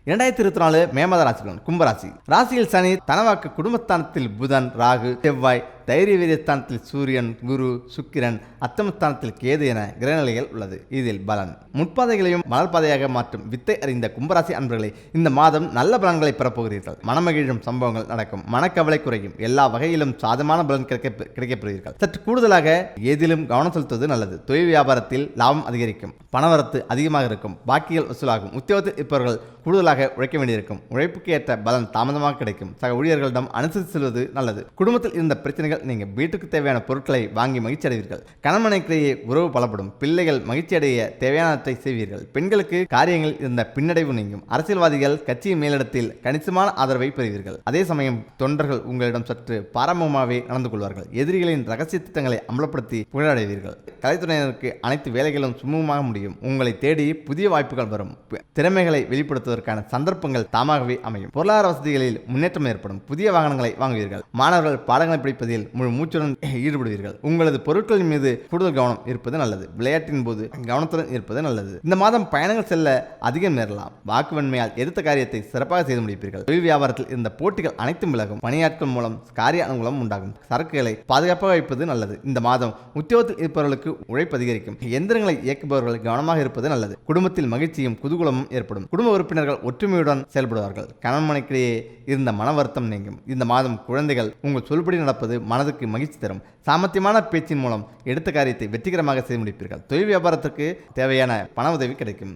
2024 மே மாத ராசிகள் கும்பராசி. ராசியில் சனி, தனவாக்கு குடும்பஸ்தானத்தில் புதன், ராகு, செவ்வாய், தைரிய வீரியஸ்தானத்தில் சூரியன், குரு, சுக்கிரன், அத்தமஸ்தானத்தில் கேது என கிரகநிலைகள் உள்ளது. இதில் பலன் முற்பாதைகளையும் மலர்பாதையாக மாற்றும் வித்தை அறிந்த கும்பராசி அன்பர்களை இந்த மாதம் நல்ல பலன்களை பெறப்போகிறீர்கள். மனமகிழும் சம்பவங்கள் நடக்கும், மனக்கவலை குறையும், எல்லா வகையிலும் சாதமான பலன் கிடைக்கப்படுவீர்கள். சற்று கூடுதலாக ஏதிலும் கவனம் செலுத்துவது நல்லது. தொழில் வியாபாரத்தில் லாபம் அதிகரிக்கும், பணவரத்து அதிகமாக இருக்கும், பாக்கிகள் வசூலாகும். உத்தியோகத்தில் இருப்பவர்கள் கூடுதலாக உழைக்க வேண்டியிருக்கும், உழைப்புக்கு ஏற்ற பலன் தாமதமாக கிடைக்கும். சக ஊழியர்களிடம் அனுசரித்து செல்வது நல்லது. குடும்பத்தில் இருந்த பிரச்சனைகள் நீங்க வீட்டுக்கு தேவையான பொருட்களை வாங்கி மகிழ்ச்சி அடைவீர்கள். கணவனுக்கிடையே உறவு பலப்படும், பிள்ளைகள் மகிழ்ச்சி அடைய தேவையானதை செய்வீர்கள். பெண்களுக்கு காரியங்கள் இருந்த பின்னடைவு நீங்கும். அரசியல்வாதிகள் கட்சியின் மேலிடத்தில் கணிசமான ஆதரவை பெறுவீர்கள். அதே சமயம் தொண்டர்கள் உங்களிடம் சற்று பாரம்பரியமாகவே நடந்து கொள்வார்கள். எதிரிகளின் ரகசிய திட்டங்களை அமலப்படுத்தி புகழடைவீர்கள். கலைத்துறையினருக்கு அனைத்து வேலைகளும் சுமூகமாக முடியும். உங்களை தேடி புதிய வாய்ப்புகள் வரும். திறமைகளை வெளிப்படுத்துவதற்கான சந்தர்ப்பங்கள் தாமாகவே அமையும். பொருளாதார வசதிகளில் முன்னேற்றம் ஏற்படும். புதிய வாகனங்களை வாங்குவீர்கள். மாணவர்கள் பாடங்களை படிப்பதில் முழு மூச்சுடன் ஈடுபடுவீர்கள். உங்களது பொருட்களின் மீது கூடுதல் கவனம் இருப்பது நல்லது. விளையாட்டின் போது கவனத்துடன் இருப்பது நல்லது. இந்த மாதம் பயணங்கள் செல்ல அதிகம் நேரலாம். வாக்குவன்மையால் எடுத்த காரியத்தை சிறப்பாக செய்து முடிப்பீர்கள். தொழில் வியாபாரத்தில் இருந்த போட்டிகள் அனைத்தும் விலகும். பணியாட்கள் மூலம் காரிய அனுகூலம் உண்டாகும். சரக்குகளை பாதுகாப்பாக வைப்பது நல்லது. இந்த மாதம் உத்தியோகத்தில் இருப்பவர்களுக்கு உழைப்பு அதிகரிக்கும். எந்திரங்களை இயக்குபவர்கள் கவனமாக இருப்பது நல்லது. குடும்பத்தில் மகிழ்ச்சியும் குதூகலமும் ஏற்படும். குடும்ப உறுப்பினர்கள் ஒற்றுமையுடன் செயல்படுவார்கள். கணவன் மனைக்கிடையே இருந்த மன வருத்தம் நீங்கும். இந்த மாதம் குழந்தைகள் உங்கள் சொல்படி நடப்பது மனதுக்கு மகிழ்ச்சி தரும். சாமர்த்தியமான பேச்சின் மூலம் எடுத்த காரியத்தை வெற்றிகரமாக செய்து முடிப்பீர்கள். தொழில் வியாபாரத்திற்கு தேவையான பண உதவி கிடைக்கும்.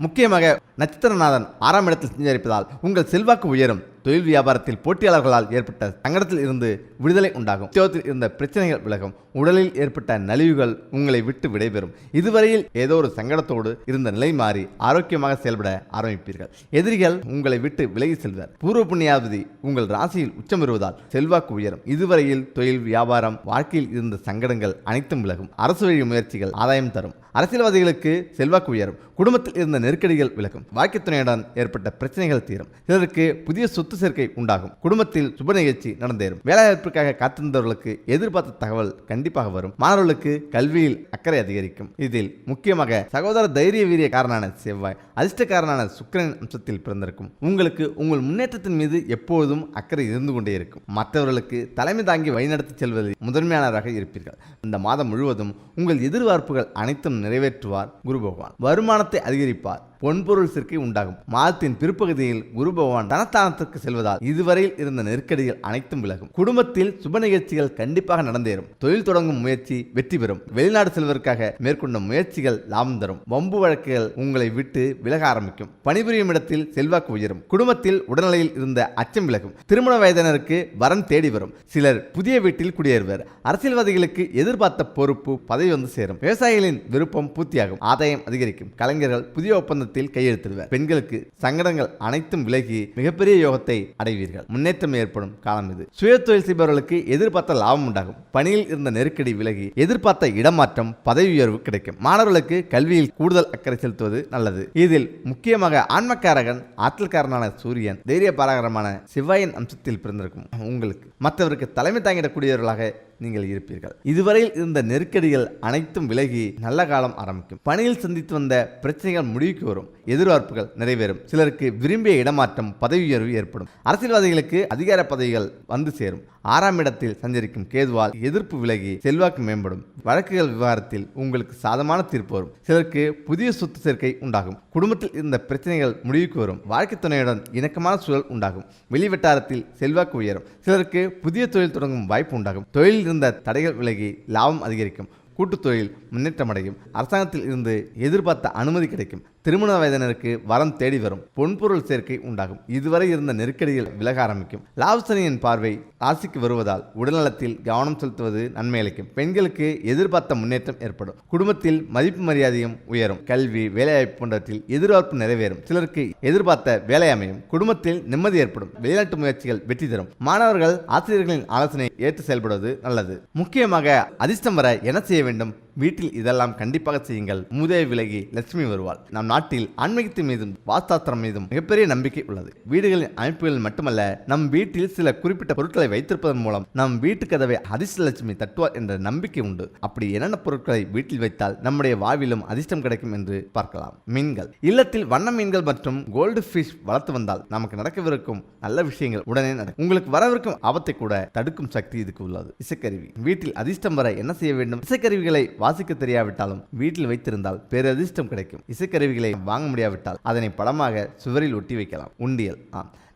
முக்கியமாக நட்சத்திரநாதன் 6ஆம் இடத்தில் சஞ்சரிப்பதால் உங்கள் செல்வாக்கு உயரும். தொழில் வியாபாரத்தில் போட்டியாளர்களால் ஏற்பட்ட சங்கடத்தில் இருந்து விடுதலை உண்டாகும். உத்தியோகத்தில் இருந்த பிரச்சனைகள் விலகும். உடலில் ஏற்பட்ட நலிவுகள் உங்களை விட்டு விடைபெறும். இதுவரையில் ஏதோ ஒரு சங்கடத்தோடு இருந்த நிலை மாறி ஆரோக்கியமாக செயல்பட ஆரம்பிப்பீர்கள். எதிரிகள் உங்களை விட்டு விலகி செல்வர். பூர்வ புண்ணியாவதி உங்கள் ராசியில் உச்சம் பெறுவதால் செல்வாக்கு உயரும். இதுவரையில் தொழில் வியாபாரம் வாழ்க்கையில் இருந்த சங்கடங்கள் அனைத்தும் விலகும். அரசு வழி முயற்சிகள் ஆதாயம் தரும். அரசியல்வாதிகளுக்கு செல்வாக்கு உயரும். குடும்பத்தில் இருந்த நெருக்கடிகள் விலகும். வாழ்க்கை துணையுடன் ஏற்பட்ட பிரச்சனைகள் தீரும். சிலருக்கு புதிய சொத்து சேர்க்கை உண்டாகும். குடும்பத்தில் சுப நிகழ்ச்சி நடந்தேறும். வேலைவாய்ப்புக்காக காத்திருந்தவர்களுக்கு எதிர்பார்த்த தகவல் கண்டிப்பாக வரும். மாணவர்களுக்கு கல்வியில் அக்கறை அதிகரிக்கும். இதில் முக்கியமாக சகோதர தைரிய வீரியக்காரனான செவ்வாய், அதிர்ஷ்டக்காரனான சுக்கிரனின் அம்சத்தில் பிறந்திருக்கும். உங்களுக்கு உங்கள் முன்னேற்றத்தின் மீது எப்போதும் அக்கறை இருந்து கொண்டே இருக்கும். மற்றவர்களுக்கு தலைமை தாங்கி வழிநடத்தி செல்வதில் முதன்மையானவராக இருப்பீர்கள். இந்த மாதம் முழுவதும் உங்கள் எதிர்பார்ப்புகள் அனைத்தும் நிறைவேற்றுவார் குரு பகவான். வருமானத்தை அதிகரிப்பார். பொன்பொருள் சேர்க்கை உண்டாகும். மாதத்தின் பிற்பகுதியில் குரு பகவான் தனஸ்தானத்திற்கு செல்வதால் இதுவரையில் இருந்த நெருக்கடிகள் அனைத்தும் விலகும். குடும்பத்தில் சுப நிகழ்ச்சிகள் கண்டிப்பாக நடந்தேறும். தொழில் தொடங்கும் முயற்சி வெற்றி பெறும். வெளிநாடு செல்வதற்காக மேற்கொண்ட முயற்சிகள் லாபம் தரும். வம்பு வழக்குகள் உங்களை விட்டு விலக ஆரம்பிக்கும். பணிபுரியும் இடத்தில் செல்வாக்கு உயரும். குடும்பத்தில் உடல்நிலையில் இருந்த அச்சம் விலகும். திருமண வயதினருக்கு வரன் தேடி வரும். சிலர் புதிய வீட்டில் குடியேறுவர். அரசியல்வாதிகளுக்கு எதிர்பார்த்த பொறுப்பு பதவி வந்து சேரும். விவசாயிகளின் விருப்பம் பூர்த்தியாகும். ஆதாயம் அதிகரிக்கும். கலைஞர்கள் புதிய ஒப்பந்தம் கையெழுத்திடுவர். பெண்களுக்கு சங்கடங்கள் அனைத்தும் விலகி மிகப்பெரிய யோகத்தை அடைவீர்கள். முன்னேற்றம் ஏற்படும் காலம் இது. சுய தொழில் செய்பவர்களுக்கு எதிர்பார்த்த லாபம் உண்டாகும். பணியில் இருந்த நெருக்கடி விலகி எதிர்பார்த்த இடமாற்றம், பதவி உயர்வு கிடைக்கும். மாணவர்களுக்கு கல்வியில் கூடுதல் அக்கறை செலுத்துவது நல்லது. இதில் முக்கியமாக ஆன்மக்காரகன், ஆற்றல்காரனான சூரியன், தைரிய பாராகரமான செவ்வாயின் அம்சத்தில் பிறந்திருக்கும். உங்களுக்கு மற்றவருக்கு தலைமை தாங்கிடக்கூடியவர்களாக நீங்கள் இருப்பீர்கள். இதுவரையில் இருந்த நெருக்கடிகள் அனைத்தும் விலகி நல்ல காலம் ஆரம்பிக்கும். பணியில் சந்தித்து வந்த பிரச்சனைகள் முடிவுக்கு வரும். எதிர்பார்ப்புகள் நிறைவேறும். சிலருக்கு விரும்பிய இடமாற்றம், பதவி உயர்வு ஏற்படும். அரசியல்வாதிகளுக்கு அதிகார பதவிகள் வந்து சேரும். 6ஆம் இடத்தில் சஞ்சரிக்கும் கேதுவால் எதிர்ப்பு விலகி செல்வாக்கு மேம்படும். வழக்குகள் விவகாரத்தில் உங்களுக்கு சாதமான தீர்ப்பு வரும். சிலருக்கு புதிய சொத்து சேர்க்கை உண்டாகும். குடும்பத்தில் இருந்த பிரச்சனைகள் முடிவுக்கு வரும். வாழ்க்கை துணையுடன் இணக்கமான சூழல் உண்டாகும். வெளிவட்டாரத்தில் செல்வாக்கு உயரும். சிலருக்கு புதிய தொழில் தொடங்கும் வாய்ப்பு உண்டாகும். தொழிலில் இருந்த தடைகள் விலகி லாபம் அதிகரிக்கும். கூட்டுத் தொழில் முன்னேற்றமடையும். அரசாங்கத்தில் இருந்து எதிர்பார்த்த அனுமதி கிடைக்கும். திருமண வயதினருக்கு வரம் தேடி வரும். பொன்பொருள் சேர்க்கை உண்டாகும். இதுவரை இருந்த நெருக்கடிகள் விலக ஆரம்பிக்கும். லாபசனியின் பார்வை ராசிக்கு வருவதால் உடல்நலத்தில் கவனம் செலுத்துவது நன்மை அளிக்கும். பெண்களுக்கு எதிர்பார்த்த முன்னேற்றம் ஏற்படும். குடும்பத்தில் மதிப்பு மரியாதையும் உயரும். கல்வி, வேலைவாய்ப்பு போன்றவற்றில் எதிர்பார்ப்பு நிறைவேறும். சிலருக்கு எதிர்பார்த்த வேலை அமையும். குடும்பத்தில் நிம்மதி ஏற்படும். வெளிநாட்டு முயற்சிகள் வெற்றி தரும். மாணவர்கள் ஆசிரியர்களின் ஆலோசனை ஏற்று செயல்படுவது நல்லது. முக்கியமாக அதிர்ஷ்டம் வர என்ன செய்ய வேண்டும்? வீட்டில் இதெல்லாம் கண்டிப்பாக செய்யுங்கள். மூதேவி விலகி லட்சுமி வருவாள். நம் நாட்டில் ஆன்மீகத்தின் மீதும் வாஸ்தாத்திரம் மீதும் மிகப்பெரிய நம்பிக்கை உள்ளது. வீடுகளின் அமைப்புகள் மட்டுமல்ல, நம் வீட்டில் சில குறிப்பிட்ட பொருட்களை வைத்திருப்பதன் மூலம் நம் வீட்டு கதவை அதிர்ஷ்ட லட்சுமி தட்டுவார் என்ற நம்பிக்கை உண்டு. அப்படி என்னென்ன பொருட்களை வீட்டில் வைத்தால் நம்முடைய வாழ்விலும் அதிர்ஷ்டம் கிடைக்கும் என்று பார்க்கலாம். மீன்கள். இல்லத்தில் வண்ண மீன்கள் மற்றும் கோல்டு ஃபிஷ் வளர்த்து வந்தால் நமக்கு நடக்கவிருக்கும் நல்ல விஷயங்கள் உடனே நடக்கும். உங்களுக்கு வரவிருக்கும் ஆபத்தை கூட தடுக்கும் சக்தி இதுக்கு உள்ளது. இசைக்கருவி. வீட்டில் அதிர்ஷ்டம் வர என்ன செய்ய வேண்டும்? இசைக்கருவிகளை வாசிக்க தெரியாவிட்டாலும் வீட்டில் வைத்திருந்தால் பேரதிர்ஷ்டம் கிடைக்கும். இசைக்கருவிகளை வாங்க முடியாவிட்டால் அதனை படமாக சுவரில் ஒட்டி வைக்கலாம். உண்டியல்.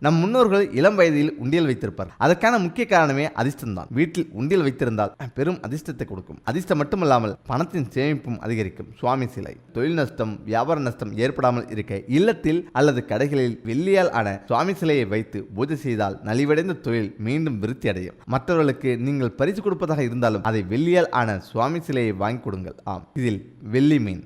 நம் முன்னோர்கள் இளம் வயதில் உண்டியல் வைத்திருப்பார். அதற்கான முக்கிய காரணமே அதிர்ஷ்டம் தான். வீட்டில் உண்டியல் வைத்திருந்தால் பெரும் அதிர்ஷ்டத்தை கொடுக்கும். அதிர்ஷ்டம் மட்டுமல்லாமல் பணத்தின் சேமிப்பும் அதிகரிக்கும். சுவாமி சிலை. தொழில் நஷ்டம், வியாபார நஷ்டம் ஏற்படாமல் இருக்க இல்லத்தில் அல்லது கடைகளில் வெள்ளியால் ஆன சுவாமி சிலையை வைத்து பூஜை செய்தால் நலிவடைந்த தொழில் மீண்டும் விருத்தி அடையும். மற்றவர்களுக்கு நீங்கள் பரிசு கொடுப்பதாக இருந்தாலும் அதை வெள்ளியால் ஆன சுவாமி சிலையை வாங்கி கொடுங்கள். இதில் வெள்ளி மீன்.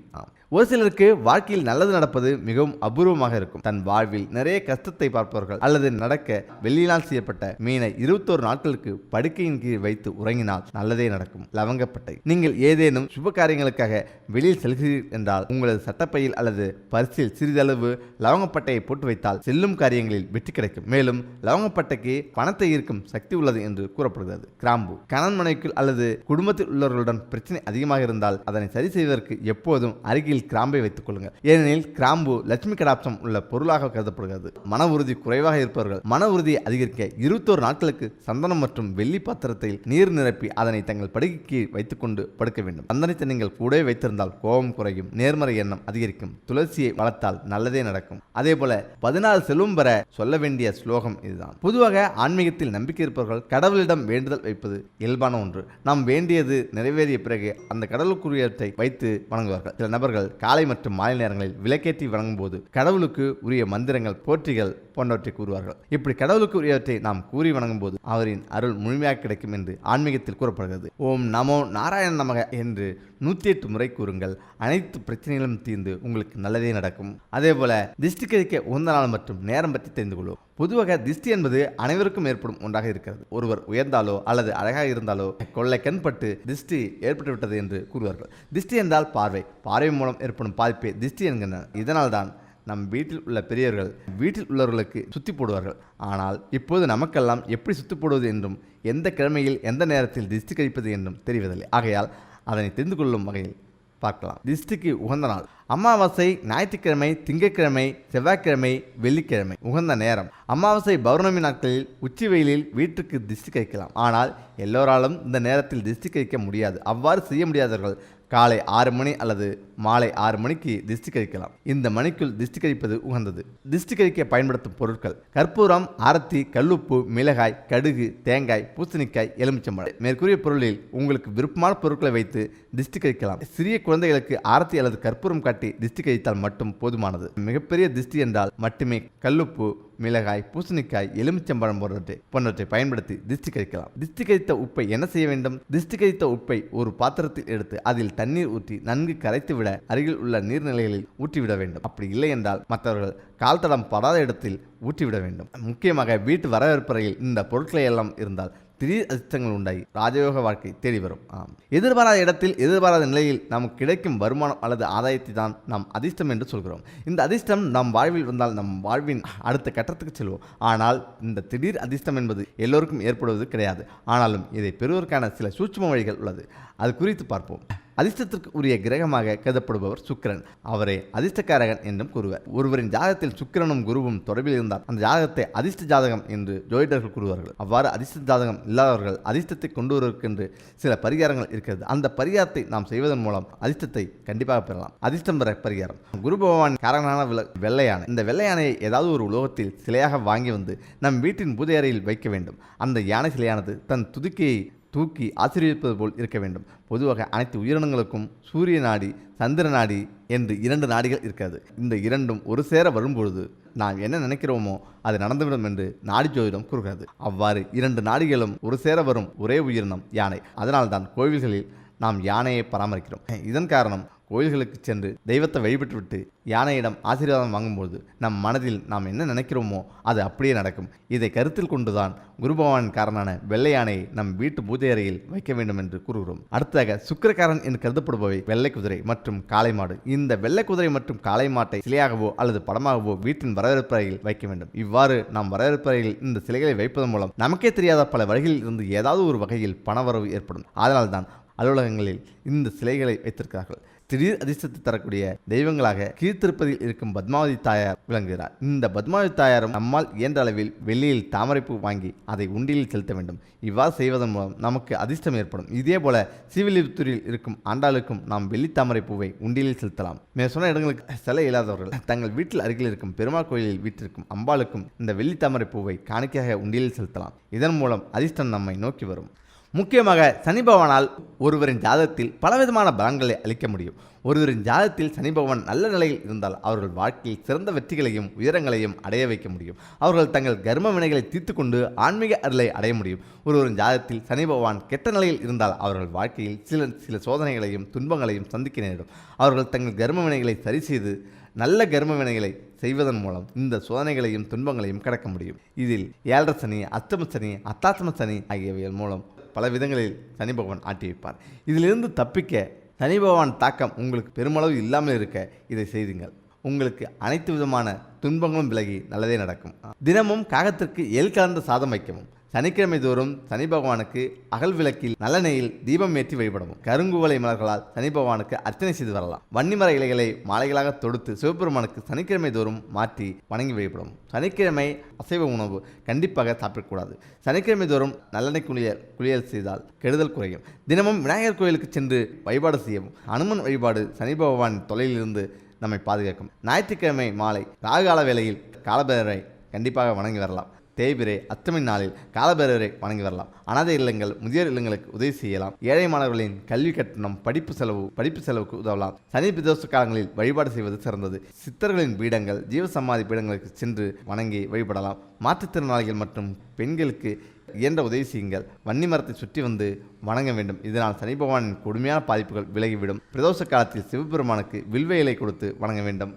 ஒரு சிலருக்கு வாழ்க்கையில் நல்லது நடப்பது மிகவும் அபூர்வமாக இருக்கும். தன் வாழ்வில் நிறைய கஷ்டத்தை பார்ப்பவர்கள் அல்லது நடக்க வெள்ளியினால் செய்யப்பட்ட மீனை 21 நாட்களுக்கு படுக்கையின் கீழ் வைத்து உறங்கினால் நல்லதே நடக்கும். லவங்கப்பட்டை. நீங்கள் ஏதேனும் சுப காரியங்களுக்காக வெளியில் செல்கிறீர்கள் என்றால் உங்களது சட்டப்பையில் அல்லது பரிசில் சிறிதளவு லவங்கப்பட்டையை போட்டு வைத்தால் செல்லும் காரியங்களில் வெற்றி கிடைக்கும். மேலும் லவங்கப்பட்டைக்கு பணத்தை ஈர்க்கும் சக்தி உள்ளது என்று கூறப்படுகிறது. கிராம்பு. கணவன் மனைவிக்குள் அல்லது குடும்பத்தில் உள்ளவர்களுடன் பிரச்சனை அதிகமாக இருந்தால் அதனை சரி செய்வதற்கு எப்போதும் அருகில் கிராம்பை வைத்துக் கொள்ளுங்கள். ஏனெனில் கிராம்பு லட்சுமி கடாட்சம் உள்ள பொருளாக கருதப்படுகிறது. மன உறுதி குறைவாக இருப்பவர்கள் மன உறுதியை அதிகரிக்க 21 நாட்களுக்கு சந்தனம் மற்றும் வெள்ளி பாத்திரத்தில் நீர் நிரப்பி அதனை தங்கள் படுக்கைக்கு வைத்துக் கொண்டு படுக்க வேண்டும். சந்தனத்தை நீங்கள் கூட வைத்திருந்தால் கோபம் குறையும், நேர்மறை எண்ணம் அதிகரிக்கும். துளசியை வளர்த்தால் நல்லதே நடக்கும். அதே போல 14 செல்வம் பெற சொல்ல வேண்டிய ஸ்லோகம் இதுதான். பொதுவாக ஆன்மீகத்தில் நம்பிக்கை இருப்பவர்கள் கடவுளிடம் வேண்டுதல் வைப்பது இயல்பான ஒன்று. நாம் வேண்டியது நிறைவேறிய பிறகு அந்த கடவுளுக்குரியத்தை வைத்து வணங்குவார்கள். சில நபர்கள் காலை மற்றும் மாலை நேரங்களில் விளக்கேற்றி வணங்கும் போது கடவுளுக்கு உரிய மந்திரங்கள், போற்றிகள் போன்றவற்றை கூறுவார்கள். இப்படி கடவுளுக்கு உரியவற்றை நாம் கூறி வணங்கும் போது அவரின் அருள் முழுமையாக கிடைக்கும் என்று ஆன்மீகத்தில் கூறப்படுகிறது. ஓம் நமோ நாராயண நமக என்று 108 முறை கூறுங்கள். அனைத்து பிரச்சனைகளும் தீர்ந்து உங்களுக்கு நல்லதே நடக்கும். அதே போல திஷ்டி கழிக்க உகந்த நாள் மற்றும் நேரம் பற்றி தெரிந்து கொள்வோம். பொதுவாக திஷ்டி என்பது அனைவருக்கும் ஏற்படும் ஒன்றாக இருக்கிறது. ஒருவர் உயர்ந்தாலோ அல்லது அழகாக இருந்தாலோ கொள்ளை கண்பட்டு திஷ்டி ஏற்பட்டுவிட்டது என்று கூறுவார்கள். திஷ்டி என்றால் பார்வை. பார்வை மூலம் ஏற்படும் பாதிப்பை திஷ்டி என்கின்றனர். இதனால் தான் நம் வீட்டில் உள்ள பெரியவர்கள் வீட்டில் உள்ளவர்களுக்கு சுத்தி போடுவார்கள். ஆனால் இப்போது நமக்கெல்லாம் எப்படி சுத்தி போடுவது என்றும் எந்த கிழமையில் எந்த நேரத்தில் திஷ்டி கழிப்பது என்றும் தெரிவதில்லை. ஆகையால் அதனை தெரிந்து கொள்ளும் வகையில் பார்க்கலாம். திஷ்டிக்கு உகந்த நாள் அமாவாசை, ஞாயிற்றுக்கிழமை, திங்கட்கிழமை, செவ்வாய்க்கிழமை, வெள்ளிக்கிழமை. உகந்த நேரம் அமாவாசை, பௌர்ணமி நாட்களில் உச்சி வெயிலில் வீட்டுக்கு திஷ்டி கழிக்கலாம். ஆனால் எல்லோராலும் இந்த நேரத்தில் திஷ்டி கழிக்க முடியாது. அவ்வாறு செய்ய முடியாதவர்கள் காலை 6 மணி அல்லது மாலை 6 மணிக்கு திஷ்டி கழிக்கலாம். இந்த மணிக்குள் திஷ்டி கழிப்பது உகந்தது. திஷ்டி கழிக்க பயன்படுத்தும் பொருட்கள்: கற்பூரம், ஆரத்தி, கல்லுப்பு, மிளகாய், கடுகு, தேங்காய், பூசணிக்காய், எலுமிச்சம்பழம். மேற்கூறிய பொருளில் உங்களுக்கு விருப்பமான பொருட்களை வைத்து திஷ்டி கழிக்கலாம். சிறிய குழந்தைகளுக்கு ஆரத்தி அல்லது கற்பூரம் காட்டி திஷ்டி கழித்தால் மட்டும் போதுமானது. மிகப்பெரிய திஷ்டி என்றால் மட்டுமே கல்லுப்பு, மிளகாய், பூசணிக்காய், எலுமிச்சம்பழம் போன்றவற்றை பயன்படுத்தி திஷ்டி கழிக்கலாம். திஷ்டி கழித்த உப்பை என்ன செய்ய வேண்டும்? திஷ்டி கழித்த உப்பை ஒரு பாத்திரத்தில் எடுத்து அதில் தண்ணீர் ஊற்றி நன்கு கரைத்து விட அருகில் உள்ள நீர்நிலைகளில் ஊற்றிவிட வேண்டும். அப்படி இல்லை என்றால் மற்றவர்கள் கால் தடம் படாத இடத்தில் ஊற்றிவிட வேண்டும். முக்கியமாக வீட்டு வரவேற்பறையில் இந்த பொருட்களை எல்லாம் இருந்தால் திடீர் அதிர்ஷ்டங்கள் உண்டாகி ராஜயோக வாழ்க்கை தேடி வரும். எதிர்பாராத இடத்தில் எதிர்பாராத நிலையில் நமக்கு கிடைக்கும் வருமானம் அல்லது ஆதாயத்தை தான் நாம் அதிர்ஷ்டம் என்று சொல்கிறோம். இந்த அதிர்ஷ்டம் நம் வாழ்வில் வந்தால் நம் வாழ்வின் அடுத்த கட்டத்துக்கு செல்வோம். ஆனால் இந்த திடீர் அதிர்ஷ்டம் என்பது எல்லோருக்கும் ஏற்படுவது கிடையாது. ஆனாலும் இதை பெறுவதற்கான சில சூட்சும வழிகள் உள்ளது. அது குறித்து பார்ப்போம். அதிர்ஷ்டத்திற்கு உரிய கிரகமாக கருதப்படுபவர் சுக்கிரன். அவரை அதிர்ஷ்டக்காரகன் என்றும் கூறுவர். ஒருவரின் ஜாதகத்தில் சுக்கிரனும் குருவும் தொடர்பில் இருந்தால் அந்த ஜாதகத்தை அதிர்ஷ்ட ஜாதகம் என்று ஜோதிடர்கள் கூறுவார்கள். அவ்வாறு அதிர்ஷ்ட ஜாதகம் இல்லாதவர்கள் அதிர்ஷ்டத்தை கொண்டு வருவதற்கென்று சில பரிகாரங்கள் இருக்கிறது. அந்த பரிகாரத்தை நாம் செய்வதன் மூலம் அதிர்ஷ்டத்தை கண்டிப்பாக பெறலாம். அதிர்ஷ்டம் பெற பரிகாரம்: குரு பகவான் காரகனான வெள்ளையானை. இந்த வெள்ளையானையை ஏதாவது ஒரு உலோகத்தில் சிலையாக வாங்கி வந்து நம் வீட்டின் பூஜை அறையில் வைக்க வேண்டும். அந்த யானை சிலையானது தன் துதிக்கையை தூக்கி ஆசீர்வதிப்பது போல் இருக்க வேண்டும். பொதுவாக அனைத்து உயிரினங்களுக்கும் சூரிய நாடி, சந்திர நாடி என்று 2 நாடிகள் இருக்கிறது. இந்த இரண்டும் ஒரு சேர வரும்பொழுது நாம் என்ன நினைக்கிறோமோ அது நடந்துவிடும் என்று நாடி ஜோதிடம் கூறுகிறது. அவ்வாறு 2 நாடிகளும் ஒரு சேர வரும் ஒரே உயிரினம் யானை. அதனால்தான் கோவில்களில் நாம் யானையை பராமரிக்கிறோம். இதன் காரணம் கோயில்களுக்கு சென்று தெய்வத்தை வழிபட்டுவிட்டு யானையிடம் ஆசீர்வாதம் வாங்கும்போது நம் மனதில் நாம் என்ன நினைக்கிறோமோ அது அப்படியே நடக்கும். இதை கருத்தில் கொண்டுதான் குரு பகவான் காரனான வெள்ளை யானையை நம் வீட்டு பூஜை அறையில் வைக்க வேண்டும் என்று கூறுகிறோம். அடுத்ததாக சுக்கிரக்காரன் என்று கருதப்படுபவை வெள்ளை குதிரை மற்றும் காளை மாடு. இந்த வெள்ளை குதிரை மற்றும் காளை மாட்டை சிலையாகவோ அல்லது படமாகவோ வீட்டின் வரவேற்பு அறையில் வைக்க வேண்டும். இவ்வாறு நாம் வரவேற்பு அறையில் இந்த சிலைகளை வைப்பதன் மூலம் நமக்கே தெரியாத பல வழிகளில் இருந்து ஏதாவது ஒரு வகையில் பணவரவு ஏற்படும். அதனால்தான் அலுவலகங்களில் இந்த சிலைகளை வைத்திருக்கிறார்கள். திடீர் அதிர்ஷ்டத்தை தரக்கூடிய தெய்வங்களாக கீழ்த்திருப்பதில் இருக்கும் பத்மாவதி தாயார் விளங்குகிறார். இந்த பத்மாவதி தாயாரும் நம்மால் இயன்ற அளவில் வெள்ளியில் தாமரைப்பூ வாங்கி அதை உண்டியில் செலுத்த வேண்டும். இவ்வாறு செய்வதன் மூலம் நமக்கு அதிர்ஷ்டம் ஏற்படும். இதே போல ஸ்ரீவில்லிபுத்தூரில் இருக்கும் ஆண்டாளுக்கும் நாம் வெள்ளி தாமரைப்பூவை உண்டியில் செலுத்தலாம். சொன்ன இடங்களுக்கு செல்ல இயலாதவர்கள் தங்கள் வீட்டில் அருகில் இருக்கும் பெருமாள் கோயிலில் வீட்டிற்கும் அம்பாளுக்கும் இந்த வெள்ளி தாமரைப்பூவை காணிக்கையாக உண்டியில் செலுத்தலாம். இதன் மூலம் அதிர்ஷ்டம் நம்மை நோக்கி வரும். முக்கியமாக சனி பகவானால் ஒருவரின் ஜாதகத்தில் பலவிதமான பலன்களை அளிக்க முடியும். ஒருவரின் ஜாதகத்தில் சனி பகவான் நல்ல நிலையில் இருந்தால் அவர்கள் வாழ்க்கையில் சிறந்த வெற்றிகளையும் உயரங்களையும் அடைய வைக்க முடியும். அவர்கள் தங்கள் கர்ம வினைகளை தீர்த்து கொண்டு ஆன்மீக அருளை அடைய முடியும். ஒருவரின் ஜாதகத்தில் சனி பகவான் கெட்ட நிலையில் இருந்தால் அவர்கள் வாழ்க்கையில் சில சோதனைகளையும் துன்பங்களையும் சந்திக்க நேரிடும். அவர்கள் தங்கள் கர்ம வினைகளை சரி செய்து நல்ல கர்ம வினைகளை செய்வதன் மூலம் இந்த சோதனைகளையும் துன்பங்களையும் கடக்க முடியும். இதில் ஏழரை சனி, அஷ்டம சனி, அத்தாத்ம சனி ஆகியவைகள் மூலம் பல விதங்களில் சனி பகவான் ஆட்டி வைப்பார். இதிலிருந்து தப்பிக்க சனி பகவான் தாக்கம் உங்களுக்கு பெருமளவு இல்லாமல் இருக்க இதை செய்துங்கள். உங்களுக்கு அனைத்து விதமான துன்பங்களும் விலகி நல்லதே நடக்கும். தினமும் காகத்திற்கு எள் கலந்த சாதம் வைக்கவும். சனிக்கிழமை தோறும் சனி பகவானுக்கு அகல் விளக்கில் நல்லெண்ணெயில் தீபம் ஏற்றி வழிபடவும். கருங்குவளை மலர்களால் சனி பகவானுக்கு அர்ச்சனை செய்து வரலாம். வன்னிமர இலைகளை மாலைகளாக தொடுத்து சிவபெருமானுக்கு சனிக்கிழமை தோறும் மாற்றி வணங்கி வழிபடவும். சனிக்கிழமை அசைவ உணவு கண்டிப்பாக சாப்பிடக்கூடாது. சனிக்கிழமை தோறும் நல்லெண்ணெய் குளியல் செய்தால் கெடுதல் குறையும். தினமும் விநாயகர் கோயிலுக்கு சென்று வழிபாடு செய்யவும். அனுமன் வழிபாடு சனி பகவான் தொலையிலிருந்து நம்மை பாதுகாக்கும். ஞாயிற்றுக்கிழமை மாலை ராகுகால வேளையில் காலபைரவரை கண்டிப்பாக வணங்கி வரலாம். தேய்பிரை அஷ்டமி நாளில் காலபைரவரை வணங்கி வரலாம். அனாதை இல்லங்கள், முதியோர் இல்லங்களுக்கு உதவி செய்யலாம். ஏழை மாணவர்களின் கல்வி கட்டணம், படிப்பு செலவுக்கு உதவலாம். சனி பிரதோஷ காலங்களில் வழிபாடு செய்வது சிறந்தது. சித்தர்களின் பீடங்கள், ஜீவசமாதி பீடங்களுக்கு சென்று வணங்கி வழிபடலாம். மாற்றுத்திறனாளிகள் மற்றும் பெண்களுக்கு இயன்ற உதவி செய்யுங்கள். வன்னி மரத்தை சுற்றி வந்து வணங்க வேண்டும். இதனால் சனி பகவானின் கொடுமையான பாதிப்புகள் விலகிவிடும். பிரதோஷ காலத்தில் சிவபெருமானுக்கு வில்வ இலை கொடுத்து வணங்க வேண்டும்.